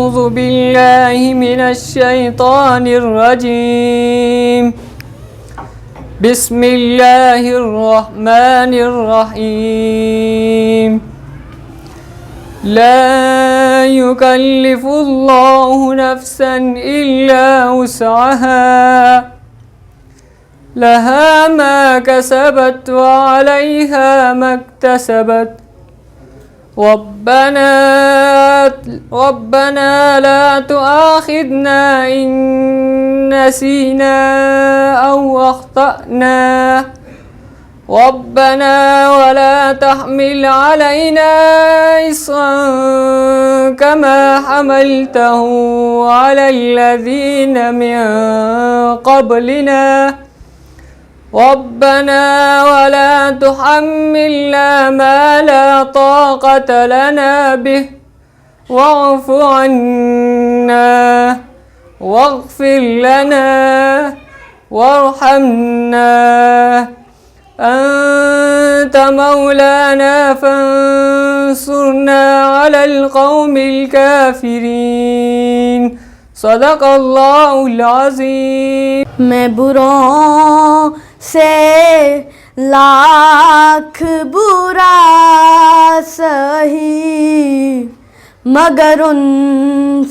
أعوذ بالله من الشيطان الرجيم بسم الله الرحمن الرحيم لا يكلف الله نفسا إلا وسعها لها ما كسبت وعليها ما اكتسبت ربنا لا تؤاخذنا إن نسينا أو أخطأنا ربنا ولا تحمل علينا إصرا كما حملته على الذين من قبلنا ربنا ولا تحملنا ما لا طاقة لنا به واعف عنا واغفر لنا وارحمنا أنت مولانا فانصرنا على القوم الكافرين صدق اللہ العظیم. میں بروں سے لاکھ برا سہی مگر ان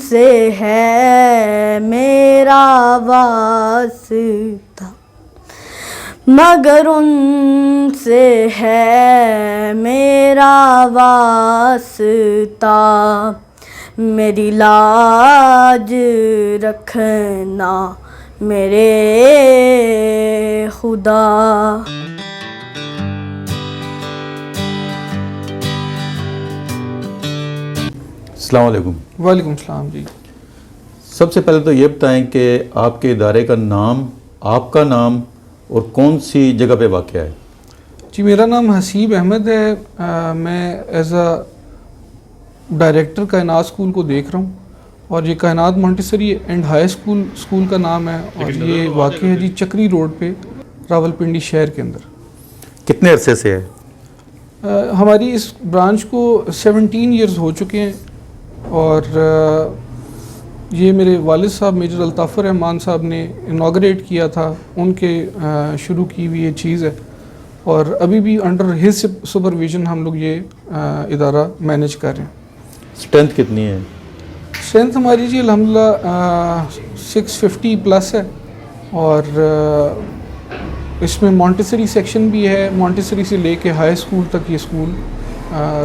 سے ہے میرا واسطہ مگر ان سے ہے میرا واسطہ میری لاج رکھنا میرے خدا. السلام علیکم. وعلیکم السلام جی. سب سے پہلے تو یہ بتائیں کہ آپ کے ادارے کا نام، آپ کا نام اور کون سی جگہ پہ واقع ہے؟ جی میرا نام حسیب احمد ہے. میں ایز اے ڈائریکٹر کائنات اسکول کو دیکھ رہا ہوں اور یہ کائنات مونٹیسری اینڈ ہائی اسکول کا نام ہے اور یہ واقع ہے جی چکری روڈ پہ راولپنڈی شہر کے اندر. کتنے عرصے سے ہے؟ ہماری اس برانچ کو 17 ایئرز ہو چکے ہیں اور یہ میرے والد صاحب میجر الطاف الرحمان صاحب نے انوگریٹ کیا تھا، ان کے شروع کی ہوئی یہ چیز ہے اور ابھی بھی انڈر ہز سپرویژن ہم لوگ یہ ادارہ مینیج کر رہے ہیں. اسٹرینتھ کتنی ہے؟ اسٹرینتھ ہماری جی الحمدللہ 650 پلس ہے اور اس میں مونٹیسری سیکشن بھی ہے. مونٹیسری سے لے کے ہائی اسکول تک یہ اسکول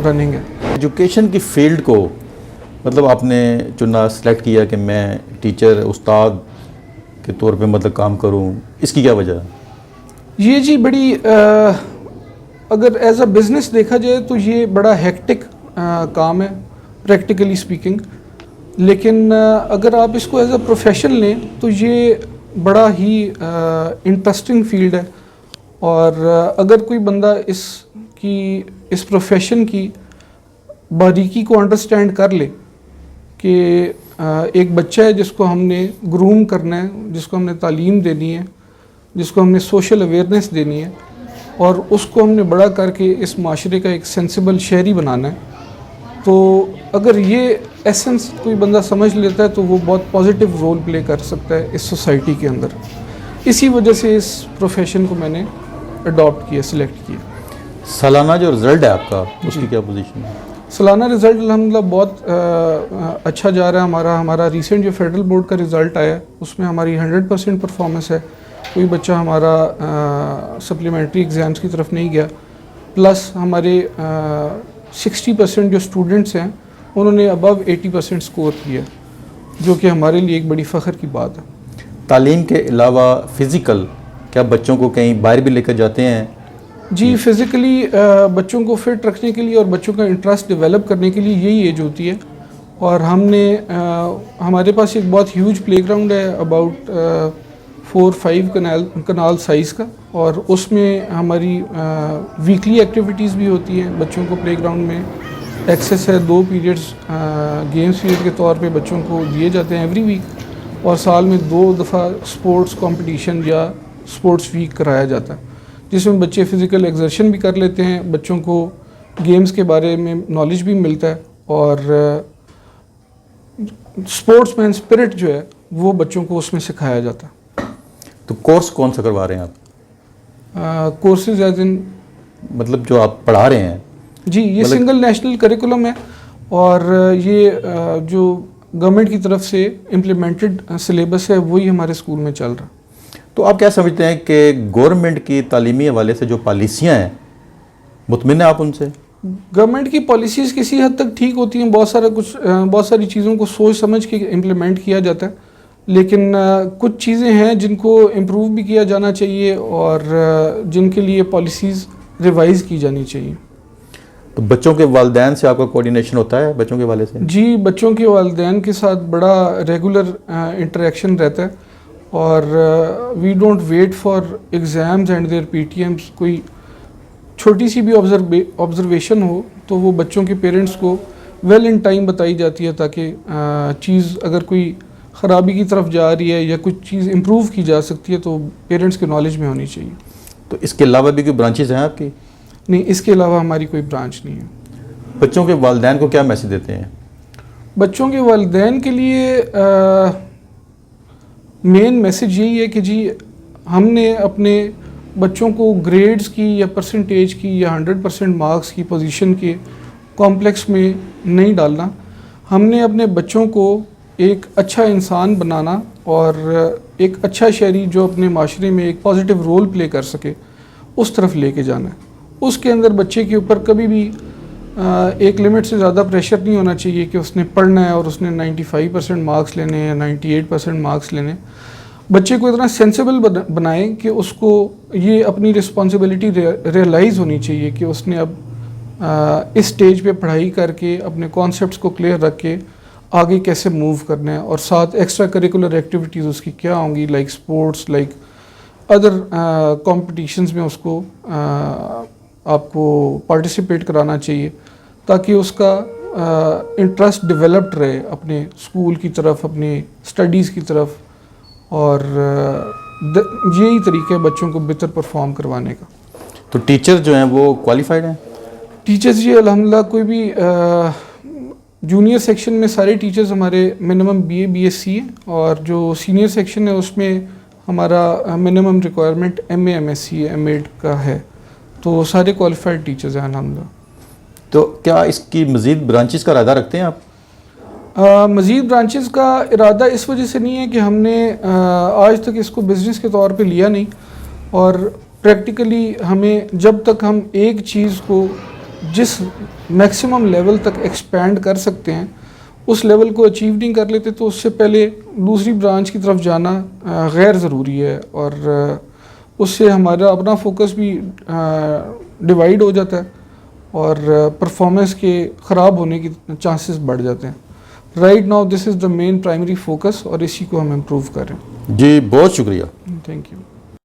رننگ ہے. ایجوکیشن کی فیلڈ کو مطلب آپ نے چنا، سلیکٹ کیا کہ میں ٹیچر استاد کے طور پہ مطلب کام کروں، اس کی کیا وجہ ہے؟ یہ جی بڑی اگر ایز اے بزنس دیکھا جائے تو یہ بڑا ہیکٹک کام ہے پریکٹیکلی اسپیکنگ، لیکن اگر آپ اس کو ایز اے پروفیشن لیں تو یہ بڑا ہی انٹرسٹنگ فیلڈ ہے اور اگر کوئی بندہ اس پروفیشن کی باریکی کو انڈرسٹینڈ کر لے کہ ایک بچہ ہے جس کو ہم نے گروم کرنا ہے، جس کو ہم نے تعلیم دینی ہے، جس کو ہم نے سوشل اویئرنیس دینی ہے اور اس کو ہم نے بڑا کر کے اس معاشرے کا ایک سینسیبل شہری بنانا ہے، تو اگر یہ ایسنس کوئی بندہ سمجھ لیتا ہے تو وہ بہت پازیٹیو رول پلے کر سکتا ہے اس سوسائٹی کے اندر. اسی وجہ سے اس پروفیشن کو میں نے اڈاپٹ کیا، سلیکٹ کیا. سالانہ جو رزلٹ ہے آپ کا، اس کی کیا پوزیشن ہے؟ سالانہ رزلٹ الحمدللہ بہت اچھا جا رہا ہے ہمارا ریسنٹ جو فیڈرل بورڈ کا رزلٹ آیا اس میں ہماری 100% پرفارمنس ہے. کوئی بچہ ہمارا سپلیمنٹری ایگزامس کی طرف نہیں گیا، پلس ہمارے 60% جو اسٹوڈنٹس ہیں انہوں نے ابو 80% اسکور کیا، جو کہ ہمارے لیے ایک بڑی فخر کی بات ہے. تعلیم کے علاوہ فزیکل کیا بچوں کو کہیں باہر بھی لے کر جاتے ہیں؟ جی فزیکلی بچوں کو فٹ رکھنے کے لیے اور بچوں کا انٹرسٹ ڈیولپ کرنے کے لیے یہی ایج ہوتی ہے اور ہمارے پاس ایک بہت ہیوج پلے گراؤنڈ ہے اباؤٹ 4-5 کنال سائز کا اور اس میں ہماری ویکلی ایکٹیویٹیز بھی ہوتی ہیں. بچوں کو پلے گراؤنڈ میں ایکسیس ہے، 2 پیریڈز گیمز پیریڈ کے طور پہ بچوں کو دیے جاتے ہیں ایوری ویک اور سال میں 2 دفعہ سپورٹس کمپٹیشن یا سپورٹس ویک کرایا جاتا ہے جس میں بچے فزیکل ایگزرشن بھی کر لیتے ہیں، بچوں کو گیمز کے بارے میں نالج بھی ملتا ہے اور स्पोर्ट्स मैन स्पिरिट जो है वो बच्चों को उसमें सिखाया जाता है। तो कोर्स कौन सा करवा रहे हैं आप? कोर्सेज एज इन मतलब जो आप पढ़ा रहे हैं? जी, ये सिंगल नेशनल करिकुलम है और ये जो गवर्नमेंट की तरफ से इम्प्लीमेंटेड सिलेबस है वही हमारे स्कूल में चल रहा है। तो आप क्या समझते हैं कि गवर्नमेंट की तालीमी हवाले से जो पॉलिसियाँ हैं, मुतमिन हैं आप उनसे? गवर्नमेंट की पॉलिसीज़ किसी हद तक ठीक होती हैं, बहुत सारी चीज़ों को सोच समझ के इम्प्लीमेंट किया जाता है, लेकिन कुछ चीज़ें हैं जिनको इम्प्रूव भी किया जाना चाहिए और जिनके लिए पॉलिसीज़ रिवाइज़ की जानी चाहिए। तो बच्चों के वालिदैन से आपका कोऑर्डिनेशन होता है बच्चों के वाले से? जी, बच्चों के वालिदैन के साथ बड़ा रेगुलर इंटरेक्शन रहता है और we don't wait for exams and their PTMs। कोई छोटी सी भी ऑब्जर्वेशन हो तो वो बच्चों के पेरेंट्स को वेल इन टाइम बताई जाती है, ताकि चीज़ अगर कोई ख़राबी की तरफ जा रही है या कुछ चीज़ इम्प्रूव की जा सकती है तो पेरेंट्स के नॉलेज में होनी चाहिए। तो इसके अलावा भी कोई ब्रांचेस हैं आपकी? नहीं, इसके अलावा हमारी कोई ब्रांच नहीं है। बच्चों के वालिदैन को क्या मैसेज देते हैं? बच्चों के वालिदैन के लिए मेन मैसेज यही है कि जी हमने अपने बच्चों को ग्रेड्स की या परसेंटेज की या 100% मार्क्स की पोजीशन के कॉम्प्लेक्स में नहीं डालना। हमने अपने बच्चों को एक अच्छा इंसान बनाना और एक अच्छा शहरी जो अपने माशरे में एक पॉजिटिव रोल प्ले कर सके उस तरफ लेके जाना है। उसके अंदर बच्चे के ऊपर कभी भी एक लिमिट से ज़्यादा प्रेशर नहीं होना चाहिए कि उसने पढ़ना है और उसने 95% मार्क्स लेने हैं या 98% मार्क्स लेने। बच्चे को इतना सेंसिबल बनाएं कि उसको ये अपनी रिस्पॉन्सिबिलिटी रियलाइज़ होनी चाहिए कि उसने अब इस स्टेज पे पढ़ाई करके अपने कॉन्सेप्ट्स को क्लियर रख के आगे कैसे मूव करना है, और साथ एक्स्ट्रा करिकुलर एक्टिविटीज़ उसकी क्या होंगी, like sports, like other competitions में उसको आपको पार्टिसिपेट कराना चाहिए ताकि उसका इंटरेस्ट डेवलप्ड रहे अपने स्कूल की तरफ, अपनी स्टडीज़ की तरफ, और यही तरीका है बच्चों को बेहतर परफॉर्म करवाने का। तो टीचर जो हैं वो क्वालिफाइड हैं? टीचर्स जी अल्हम्दुलिल्लाह कोई भी जूनियर सेक्शन में सारे टीचर्स हमारे मिनिमम BA BSc हैं, और जो सीनियर सेक्शन है उसमें हमारा minimum requirement MA MSc M.Ed का है, तो सारे क्वालिफाइड टीचर्स हैं अल्हम्दुलिल्लाह। तो क्या इसकी मज़ीद ब्रांचेस का इरादा रखते हैं आप? मज़ीद ब्रांचेस का इरादा इस वजह से नहीं है कि हमने आज तक इसको बिज़नेस के तौर पे लिया नहीं, और प्रैक्टिकली हमें जब तक हम एक चीज़ को जिस मैक्सिमम लेवल तक एक्सपैंड कर सकते हैं उस लेवल को अचीव नहीं कर लेते तो उससे पहले दूसरी ब्रांच की तरफ जाना गैर ज़रूरी है, और उससे हमारा अपना फोकस भी डिवाइड हो जाता है और परफॉर्मेंस के ख़राब होने की चांसेस बढ़ जाते हैं। Right now this is the main primary focus और इसी को हम इम्प्रूव करें। जी, बहुत शुक्रिया। Thank you.